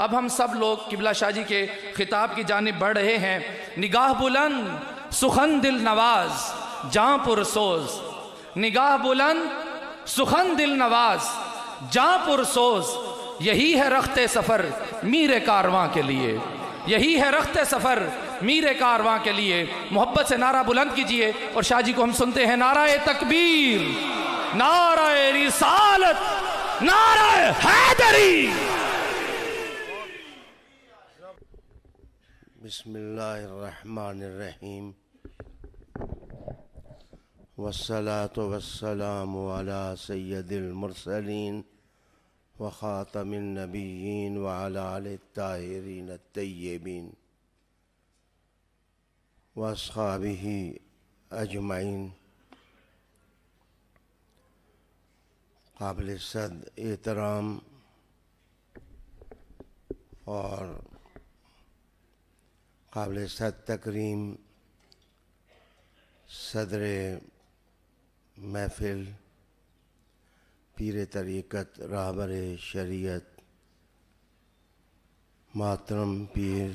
اب ہم سب لوگ قبلہ شاہ جی کے خطاب کی جانب بڑھ رہے ہیں۔ نگاہ بلند سخن دل نواز جاں پر سوز، نگاہ بلند سخن دل نواز جاں پر سوز، یہی ہے رخت سفر میر کارواں کے لیے، یہی ہے رخت سفر میر کارواں کے لیے۔ محبت سے نعرہ بلند کیجئے اور شاہ جی کو ہم سنتے ہیں۔ نعرہ تکبیر، نعرہ رسالت، نعرہ حیدری۔ بسم اللہ الرحمن الرحیم، والصلاة والسلام على سید المرسلین وخاتم النبیین وعلى آل الطاہرین الطیبین واصحابہ اجمعین۔ قابل صد احترام اور قابل صد تکریم صدر محفل، پیر طریقت، رہبر شریعت، محترم پیر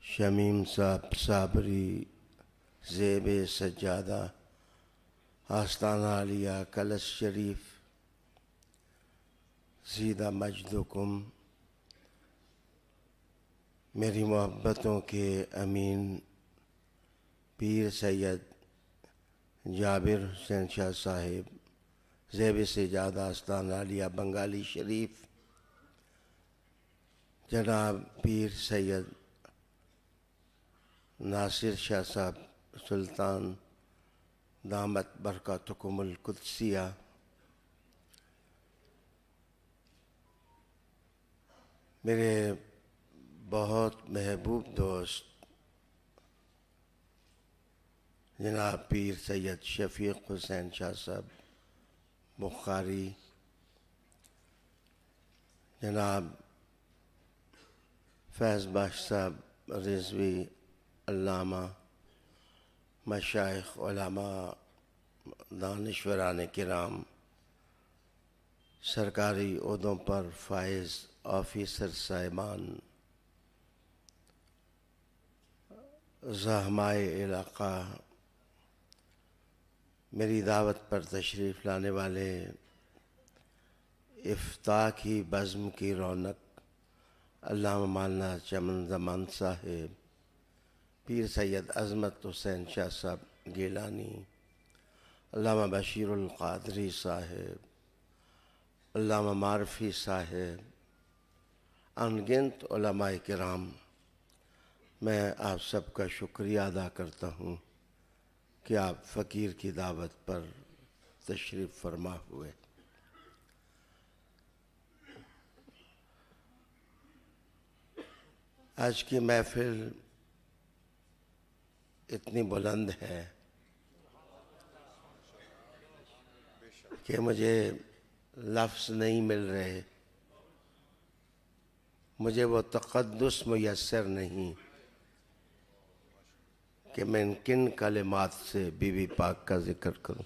شمیم صاحب صابری، زیب سجادہ، آستانہ عالیہ کلش شریف، زیدہ مجدکم، میری محبتوں کے امین پیر سید جابر حسین شاہ صاحب، زیب سجادہ آستانہ عالیہ بنگالی شریف، جناب پیر سید ناصر شاہ صاحب سلطان دامت برکاتکم القدسیہ، میرے بہت محبوب دوست جناب پیر سید شفیق حسین شاہ صاحب بخاری، جناب فیض بخش صاحب رضوی، علامہ، مشائخ، علماء، دانشوران کرام، سرکاری عہدوں پر فائز آفیسر صاحبان، زحمائے علاقہ، میری دعوت پر تشریف لانے والے، افتتاح کی بزم کی رونق علامہ مولانا چمن زمان صاحب، پیر سید عظمت حسین شاہ صاحب گیلانی، علامہ بشیر القادری صاحب، علامہ معرفی صاحب، انگنت علماء کرام، میں آپ سب کا شکریہ ادا کرتا ہوں کہ آپ فقیر کی دعوت پر تشریف فرما ہوئے۔ آج کی محفل اتنی بلند ہے کہ مجھے لفظ نہیں مل رہے، مجھے وہ تقدس میسر نہیں کہ میں کن کلمات سے بی بی پاک کا ذکر کروں۔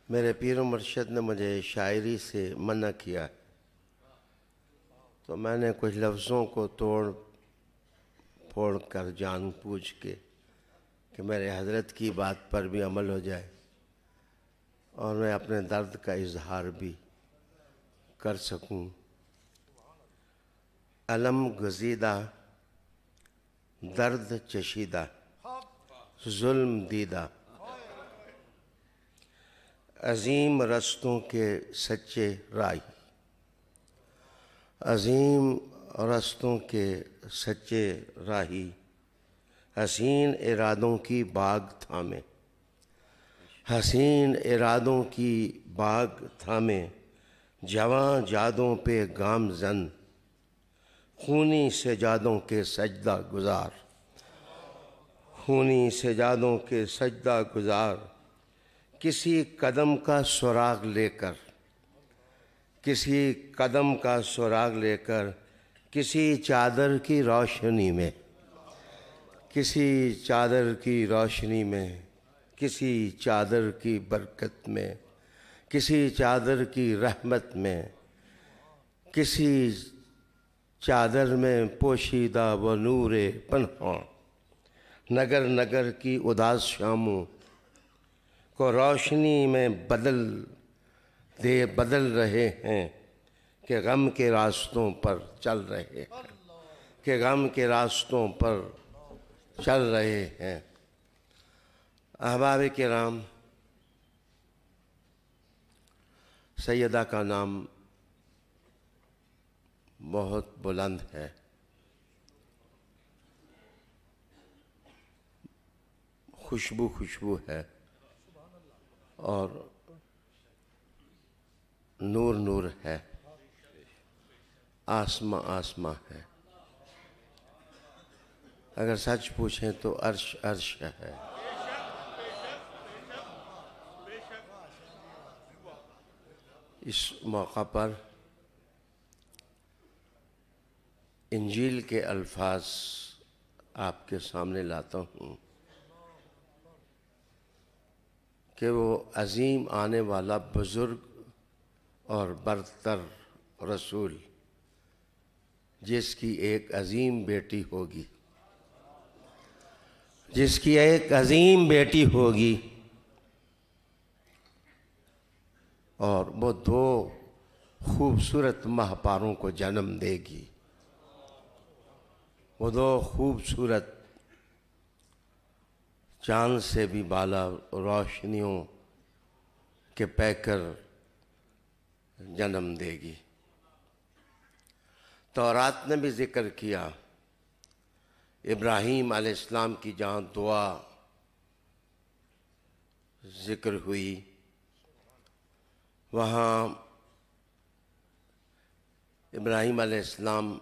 میرے پیر و مرشد نے مجھے شاعری سے منع کیا، تو میں نے کچھ لفظوں کو توڑ پھوڑ کر جان بوجھ کے کہ میرے حضرت کی بات پر بھی عمل ہو جائے اور میں اپنے درد کا اظہار بھی کر سکوں۔ علم گزیدہ، درد چشیدہ، ظلم دیدہ، عظیم رستوں کے سچے راہی، عظیم رستوں کے سچے راہی، حسین ارادوں کی باغ تھامے، حسین ارادوں کی باغ تھامے، جواں جادوں پہ گام زن، خونی سجادوں کے سجدہ گزار، خونی سجادوں کے سجدہ گزار، کسی قدم کا سراغ لے کر، کسی قدم کا سراغ لے کر، کسی چادر کی روشنی میں، کسی چادر کی روشنی میں، کسی چادر کی برکت میں، کسی چادر کی رحمت میں، کسی چادر میں پوشیدہ وہ نور پنہاں، نگر نگر کی اداس شاموں کو روشنی میں بدل رہے ہیں کہ غم کے راستوں پر چل رہے ہیں، کہ غم کے راستوں پر چل رہے ہیں۔ احباب کرام، سیدہ کا نام بہت بلند ہے، خوشبو ہے اور نور ہے، آسماں ہے، اگر سچ پوچھیں تو عرش ہے۔ اس موقع پر انجیل کے الفاظ آپ کے سامنے لاتا ہوں کہ وہ عظیم آنے والا بزرگ اور برتر رسول جس کی ایک عظیم بیٹی ہوگی، اور وہ دو خوبصورت ماہپاروں کو جنم دے گی، وہ دو خوبصورت چاند سے بھی بالا روشنیوں کے پیکر جنم دے گی۔ تورات نے بھی ذکر کیا، ابراہیم علیہ السلام کی جہاں دعا ذکر ہوئی وہاں ابراہیم علیہ السلام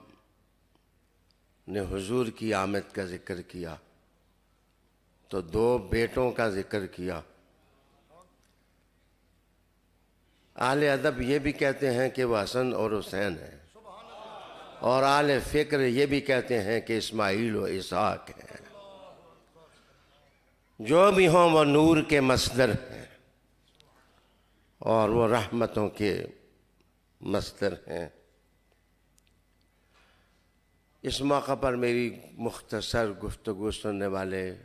نے حضور کی آمد کا ذکر کیا تو دو بیٹوں کا ذکر کیا۔ اہل ادب یہ بھی کہتے ہیں کہ وہ حسن اور حسین ہیں، اور اہل فکر یہ بھی کہتے ہیں کہ اسماعیل و اسحاق ہیں۔ جو بھی ہوں وہ نور کے مصدر ہیں اور وہ رحمتوں کے مصدر ہیں۔ اس موقع پر میری مختصر گفتگو سننے والے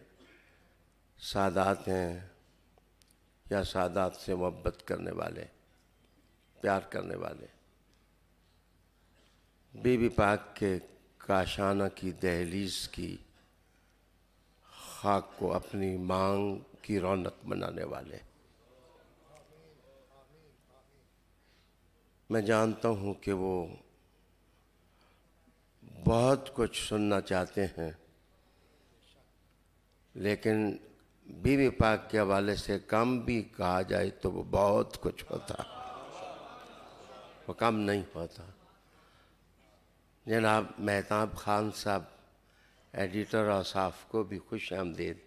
سادات ہیں یا سادات سے محبت کرنے والے، پیار کرنے والے، بی بی پاک کے کاشانہ کی دہلیز کی خاک کو اپنی مانگ کی رونق بنانے والے۔ میں جانتا ہوں کہ وہ بہت کچھ سننا چاہتے ہیں، لیکن بی بی پاک کے حوالے سے کم بھی کہا جائے تو وہ بہت کچھ ہوتا، وہ کم نہیں ہوتا۔ جناب مہتاب خان صاحب ایڈیٹر اوصاف کو بھی خوش آمدید۔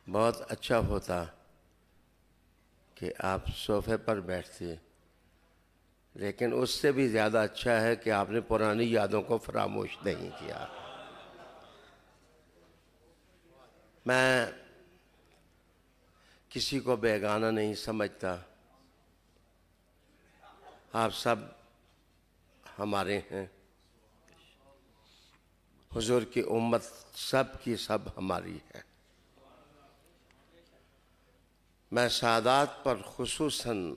بہت اچھا ہوتا کہ آپ صوفے پر بیٹھتے، لیکن اس سے بھی زیادہ اچھا ہے کہ آپ نے پرانی یادوں کو فراموش نہیں کیا۔ میں کسی کو بیگانہ نہیں سمجھتا، آپ سب ہمارے ہیں، حضور کی امت سب کی سب ہماری ہے۔ میں سادات پر خصوصاً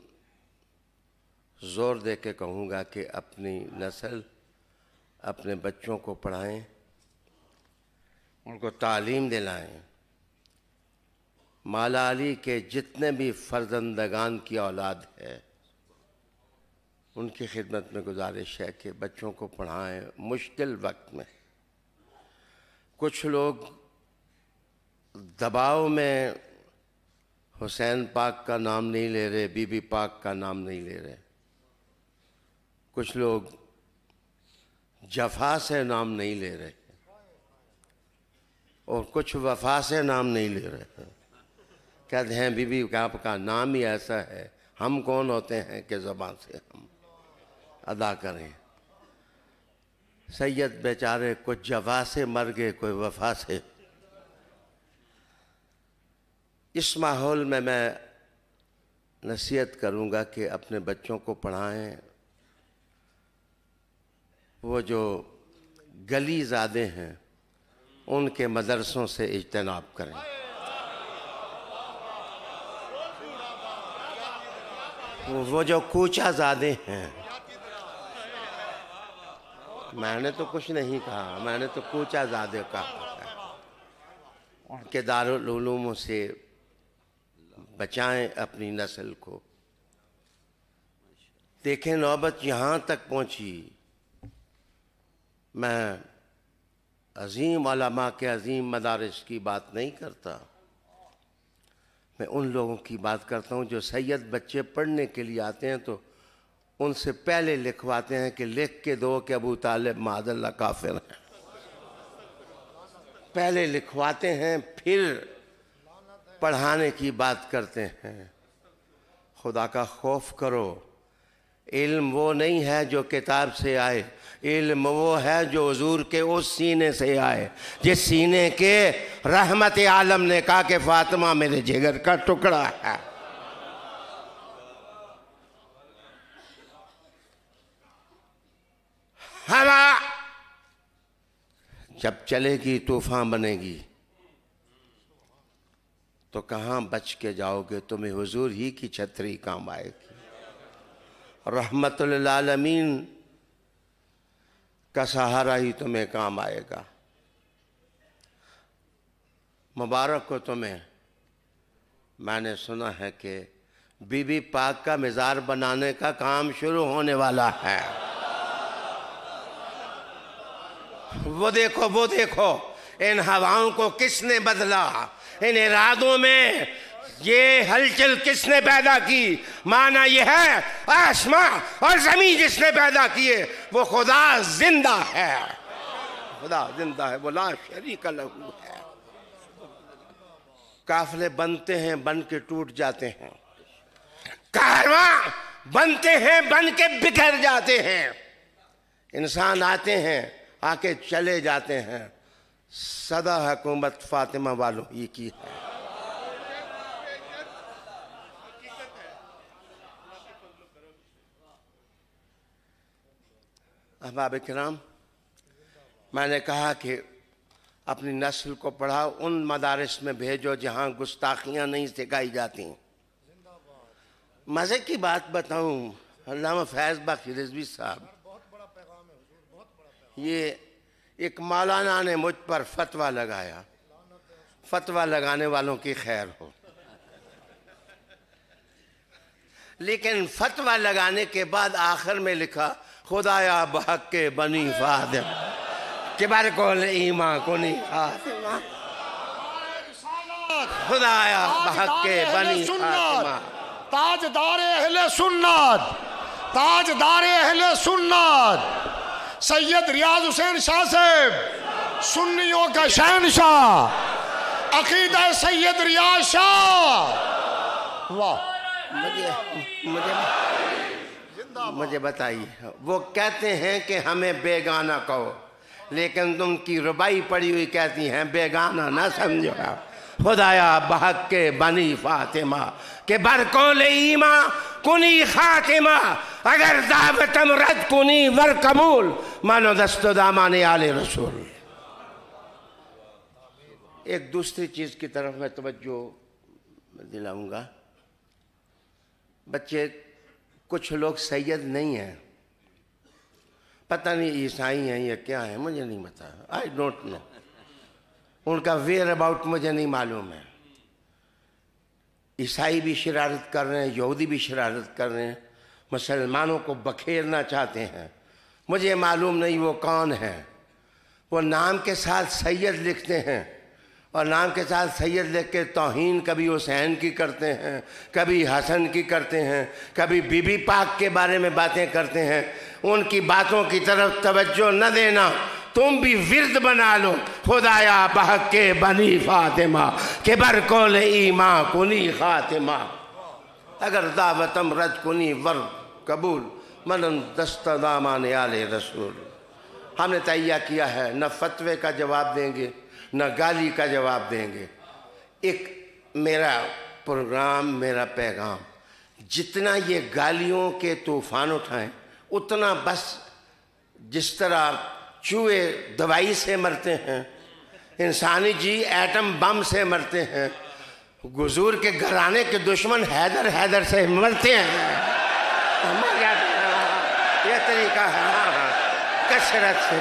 زور دے کے کہوں گا کہ اپنی نسل، اپنے بچوں کو پڑھائیں، ان کو تعلیم دلائیں۔ مولا علی کے جتنے بھی فرزندگان کی اولاد ہے ان کی خدمت میں گزارش ہے کہ بچوں کو پڑھائیں مشکل وقت میں۔ کچھ لوگ دباؤ میں حسین پاک کا نام نہیں لے رہے، بی بی پاک کا نام نہیں لے رہے، کچھ لوگ جفا سے نام نہیں لے رہے اور کچھ وفا سے نام نہیں لے رہے، کہتے ہیں بی بی آپ کا نام ہی ایسا ہے، ہم کون ہوتے ہیں کہ زبان سے ہم ادا کریں۔ سید بیچارے کچھ جفا سے مر گئے، کوئی وفا سے۔ اس ماحول میں نصیحت کروں گا کہ اپنے بچوں کو پڑھائیں. وہ جو گلی زادے ہیں ان کے مدرسوں سے اجتناب کریں. وہ جو کوچہ زادے ہیں، میں نے تو کچھ نہیں کہا، میں نے تو کوچہ زادے کہا، ان کے دارالعلوموں سے بچائیں اپنی نسل کو. دیکھیں نوبت یہاں تک پہنچی. میں عظیم علماء کے عظیم مدارس کی بات نہیں کرتا، میں ان لوگوں کی بات کرتا ہوں جو سید بچے پڑھنے کے لیے آتے ہیں تو ان سے پہلے لکھواتے ہیں کہ لکھ کے دو کہ ابو طالب معاذ اللہ کافر ہیں. پہلے لکھواتے ہیں پھر پڑھانے کی بات کرتے ہیں. خدا کا خوف کرو. علم وہ نہیں ہے جو کتاب سے آئے، علم وہ ہے جو حضور کے اس سینے سے آئے جس سینے کے رحمت عالم نے کہا کہ فاطمہ میرے جگر کا ٹکڑا ہے. ہوا جب چلے گی طوفان بنے گی تو کہاں بچ کے جاؤ گے؟ تمہیں حضور ہی کی چھتری کام آئے گی. رحمت للعالمین کا سہارا ہی تمہیں کام آئے گا. مبارک ہو تمہیں. میں نے سنا ہے کہ بی بی پاک کا مزار بنانے کا کام شروع ہونے والا ہے. وہ دیکھو ان ہواؤں کو کس نے بدلا، ان ارادوں میں یہ ہلچل کس نے پیدا کی؟ معنی یہ ہے آسمان اور زمین جس نے پیدا کیے وہ خدا زندہ ہے. خدا زندہ ہے، وہ لا شریک لہو ہے. قافلے بنتے ہیں، بن کے ٹوٹ جاتے ہیں. کارواں بنتے ہیں، بن کے بکھر جاتے ہیں. انسان آتے ہیں، آ کے چلے جاتے ہیں. سدا حکومت فاطمہ والوں ہی کی ہے. احباب کرام، میں نے کہا کہ اپنی نسل کو پڑھاؤ، ان مدارس میں بھیجو جہاں گستاخیاں نہیں سکھائی جاتی. مزے کی بات بتاؤں، علامہ فیض باقی رضوی صاحب، یہ ایک مولانا نے مجھ پر فتویٰ لگایا. فتویٰ لگانے والوں کی خیر ہو، لیکن فتویٰ لگانے کے بعد آخر میں لکھا خدایا بحق کے بنی فاطمہ کبر کل ایمان کنی فاطمہ. خدایا بحق کے بنی فاطمہ. تاجدار اہل سنت، تاجدار اہل سنت سید ریاض حسین شاہ صاحب، سنیوں کا شہنشاہ، عقیدہ سید ریاض شاہ. واہ. مجھے بتائیے، وہ کہتے ہیں کہ ہمیں بیگانہ کہو، لیکن تم کی ربائی پڑی ہوئی کہتی ہیں بیگانہ نہ سمجھو. خدایا بحق کے بنی فاطمہ کہ برکول ایماں کنی خاتمہ، اگر دعوتم رد کنی ور قبول مانو دست و دامان آل رسول. ایک دوسری چیز کی طرف میں توجہ دلاؤں گا. بچے کچھ لوگ سید نہیں ہیں، پتہ نہیں عیسائی ہیں یا کیا ہیں، مجھے نہیں پتا. I don't know. ان کا ویئر اباؤٹ مجھے نہیں معلوم ہے. عیسائی بھی شرارت کر رہے ہیں، یہودی بھی شرارت کر رہے ہیں، مسلمانوں کو بکھیرنا چاہتے ہیں. مجھے معلوم نہیں وہ کون ہیں. وہ نام کے ساتھ سید لکھتے ہیں اور نام کے ساتھ سید لکھ کے توہین کبھی حسین کی کرتے ہیں، کبھی حسن کی کرتے ہیں، کبھی بی بی پاک کے بارے میں باتیں کرتے ہیں. ان کی باتوں کی طرف توجہ نہ دینا. تم بھی ورد بنا لو خدایا بحق کے بنی فاطمہ کہ برکول ایماں کنی خاتمہ، اگر دعوتم رد کنی ور قبول منن دست دامان آل رسول. ہم نے تہیہ کیا ہے، نہ فتوے کا جواب دیں گے نہ گالی کا جواب دیں گے. ایک میرا پروگرام، میرا پیغام جتنا یہ گالیوں کے طوفان اٹھائیں اتنا بس جس طرح چوہے دوائی سے مرتے ہیں، انسانی جی ایٹم بم سے مرتے ہیں، حضور کے گھرانے کے دشمن حیدر سے مرتے ہیں۔ یہ طریقہ ہے کثرت سے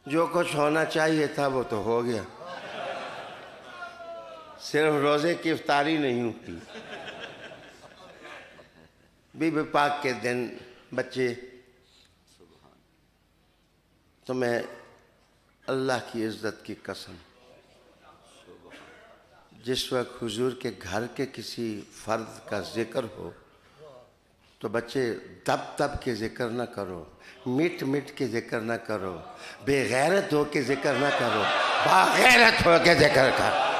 جو کچھ ہونا چاہیے تھا وہ تو ہو گیا، صرف روزے کی افطاری نہیں ہوتی۔ بی بی پاک کے دن بچے، تو میں اللہ کی عزت کی قسم جس وقت حضور کے گھر کے کسی فرد کا ذکر ہو تو بچے دب کے ذکر نہ کرو، مٹ کے ذکر نہ کرو، بے غیرت ہو کے ذکر نہ کرو، باغیرت ہو کے ذکر کرو۔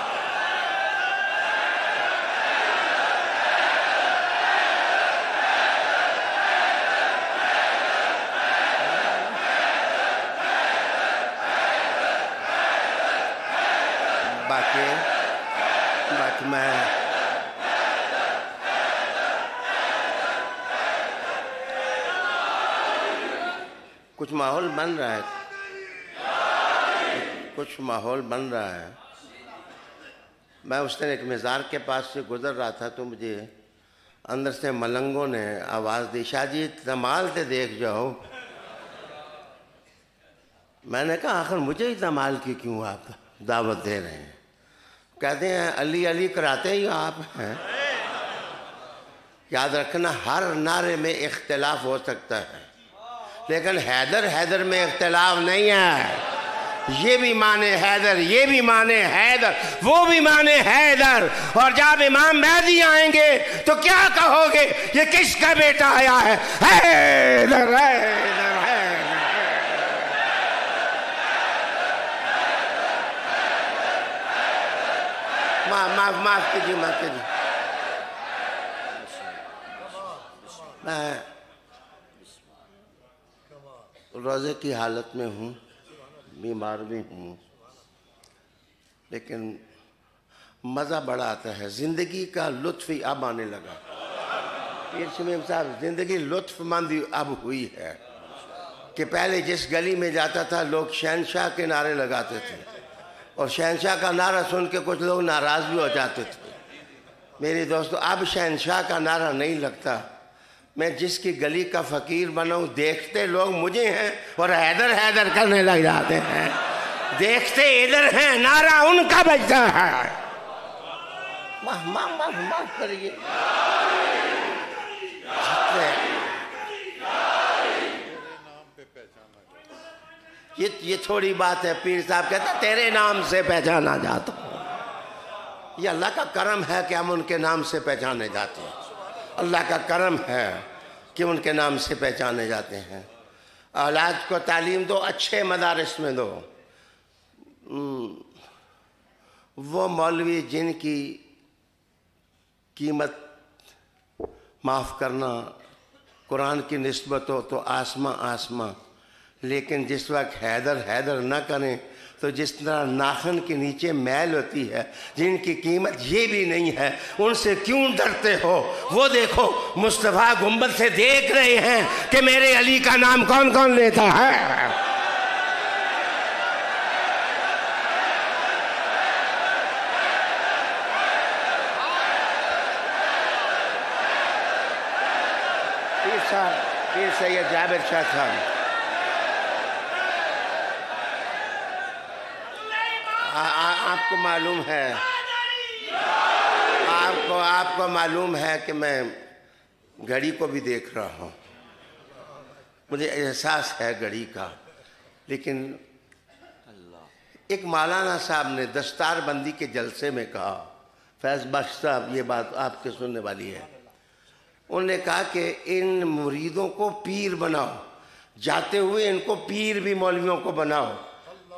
باقی میں کچھ ماحول بن رہا ہے، میں اس دن ایک مزار کے پاس سے گزر رہا تھا تو مجھے اندر سے ملنگوں نے آواز دی، شاہ جی دمال تے دیکھ جاؤ۔ میں نے کہا آخر مجھے ہی دمال کی کیوں آپ دعوت دے رہے ہیں؟ کہتے ہیں علی علی کراتے ہی آپ ہیں۔ یاد رکھنا ہر نعرے میں اختلاف ہو سکتا ہے لیکن حیدر میں اختلاف نہیں ہے۔ یہ بھی مانے حیدر، یہ بھی مانے حیدر، وہ بھی مانے حیدر، اور جب امام مہدی آئیں گے تو کیا کہو گے؟ یہ کس کا بیٹا آیا ہے؟ حیدر حیدر حیدر۔ معاف کیجیے۔ میں روزے کی حالت میں ہوں، بیمار بھی ہوں، لیکن مزہ بڑا آتا ہے، زندگی کا لطف ہی اب آنے لگا۔ پیر شمیم صاحب، زندگی لطف مند اب ہوئی ہے کہ پہلے جس گلی میں جاتا تھا لوگ شہنشاہ کے نعرے لگاتے تھے اور شہنشاہ کا نعرہ سن کے کچھ لوگ ناراض بھی ہو جاتے تھے۔ میری دوستو اب شہنشاہ کا نعرہ نہیں لگتا، میں جس کی گلی کا فقیر بنا ہوں دیکھتے لوگ مجھے ہیں اور حیدر کرنے لگ جاتے ہیں، دیکھتے ادھر ہیں نعرہ ان کا بجتا ہے۔ معاف کریے، یہ تھوڑی بات ہے۔ پیر صاحب کہتے ہیں تیرے نام سے پہچانا جاتا ہوں۔ یہ اللہ کا کرم ہے کہ ہم ان کے نام سے پہچانے جاتے ہیں، اللہ کا کرم ہے کہ ان کے نام سے پہچانے جاتے ہیں۔ اولاد کو تعلیم دو، اچھے مدارس میں دو۔ وہ مولوی جن کی قیمت معاف کرنا قرآن کی نسبت ہو تو آسماں، لیکن جس وقت حیدر نہ کریں تو جس طرح ناخن کے نیچے میل ہوتی ہے، جن کی قیمت یہ بھی نہیں ہے ان سے کیوں ڈرتے ہو؟ وہ دیکھو مصطفیٰ گنبد سے دیکھ رہے ہیں کہ میرے علی کا نام کون کون لیتا ہے۔ پیر سید جابر شاہ صاحب، آپ کو معلوم ہے کہ میں گھڑی کو بھی دیکھ رہا ہوں، مجھے احساس ہے گھڑی کا، لیکن ایک مولانا صاحب نے دستار بندی کے جلسے میں کہا، فیض بخش صاحب یہ بات آپ کے سننے والی ہے، انہوں نے کہا کہ ان مریدوں کو پیر بناؤ، جاتے ہوئے ان کو پیر بھی مولویوں کو بناؤ،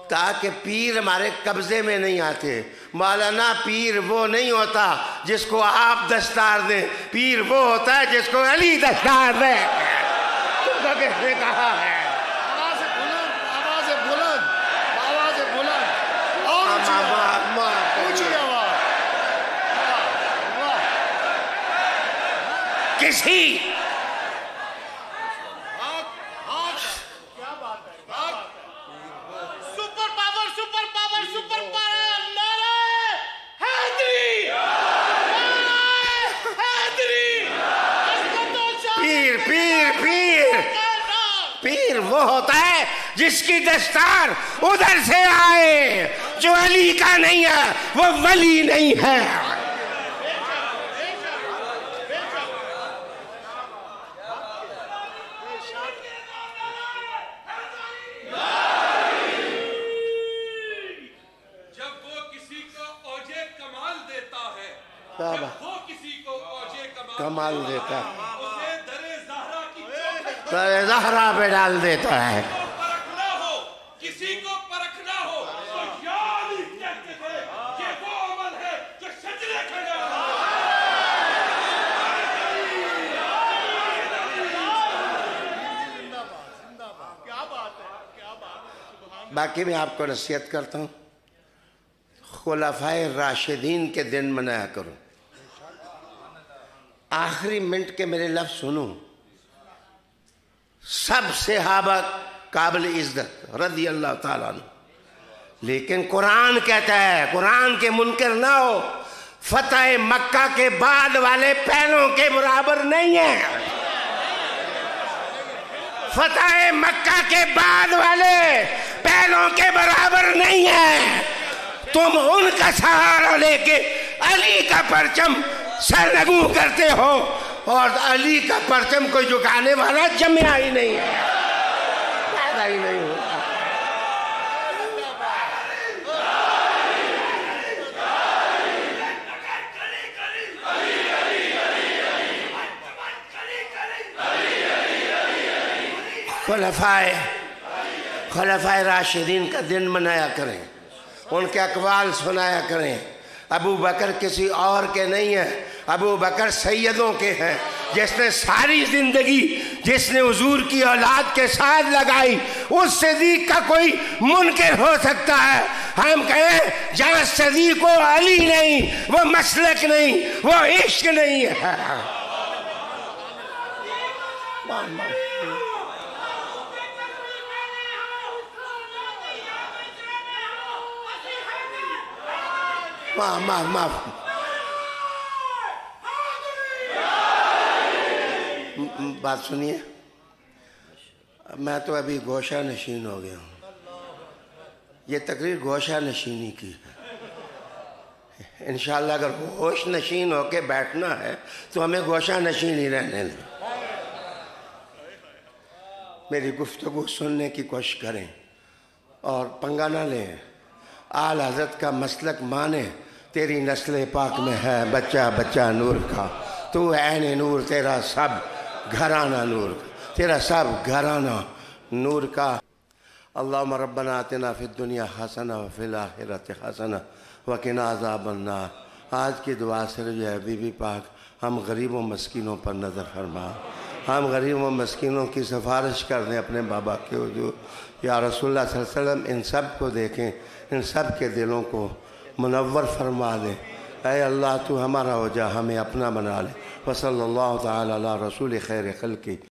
تاکہ پیر ہمارے قبضے میں نہیں آتے۔ مولانا پیر وہ نہیں ہوتا جس کو آپ دستار دیں، پیر وہ ہوتا ہے جس کو علی دستار دے۔ کس نے کہا ہے؟ آواز بلند، آواز بلند، آواز بلند، اور اونچی آواز۔ کسی پیر وہ ہوتا ہے جس کی دستار ادھر سے آئے، جو علی کا نہیں ہے وہ ولی نہیں ہے۔ جب وہ کسی کو اوجے کمال دیتا ہے، کمال دیتا ہے، اسے درِ زہرا کی چوکھٹ زہرا پہ ڈال دیتا ہے۔ پرکھنا ہو، کسی کو پرکھنا ہو تو یاد ہی کہتے تھے کہ وہ عمل ہے جو شجرے کھڑے ہوتا ہے۔ باقی میں آپ کو نصیحت کرتا ہوں، خلفائے راشدین کے دن منایا کرو۔ آخری منٹ کے میرے لفظ سنو، سب صحابہ قابل عزت رضی اللہ تعالیٰ عنہ، لیکن قرآن کہتا ہے، قرآن کے منکر نہ ہو، فتح مکہ کے بعد والے پہلوں کے برابر نہیں ہیں۔ فتح مکہ کے بعد والے پہلوں کے برابر نہیں ہیں۔ تم ان کا سہارا لے کے علی کا پرچم سرنگوں کرتے ہو، اور علی کا پرچم کوئی جھکانے والا جمیا ہی نہیں ہے، پیدا ہی نہیں ہوتا۔ خلفائے راشدین کا دن منایا کریں، ان کے اقوال سنایا کریں۔ ابو بکر کسی اور کے نہیں ہیں، ابو بکر سیدوں کے ہیں، جس نے ساری زندگی جس نے حضور کی اولاد کے ساتھ لگائی، اس صدیق کا کوئی منکر ہو سکتا ہے؟ ہم کہیں جہاں صدیق کو علی نہیں، وہ مسلک نہیں، وہ عشق نہیں ہے۔ معاف بات سنیے، میں تو ابھی گوشہ نشین ہو گیا ہوں، یہ تقریر گوشہ نشینی کی ہے۔ انشاءاللہ اگر ہوش نشین ہو کے بیٹھنا ہے تو ہمیں گوشہ نشین ہی رہنے دیں۔ میری گفتگو سننے کی کوشش کریں اور پنگا نہ لیں، آل حضرت کا مسلک مانے۔ تیری نسل پاک میں ہے بچہ بچہ نور کا، تو عین نور، تیرا سب گھرانہ نور کا، تیرا سب گھرانہ نور کا۔ اللہم ربنا آتنا فی الدنیا حسنہ وفی الآخرۃ حسنہ وقنا عذاب النار۔ آج کی دعا صرف یہ ہے، بی بی پاک ہم غریبوں مسکینوں پر نظر فرما، ہم غریبوں مسکینوں کی سفارش کر دیں اپنے بابا کے حضور۔ یا رسول اللہ صلی اللہ علیہ وسلم ان سب کو دیکھیں، ان سب کے دلوں کو منور فرما دیں۔ اے اللہ تو ہمارا ہو جا، ہمیں اپنا بنا لے۔ وصلی اللہ تعالی علی رسول خیر خلقی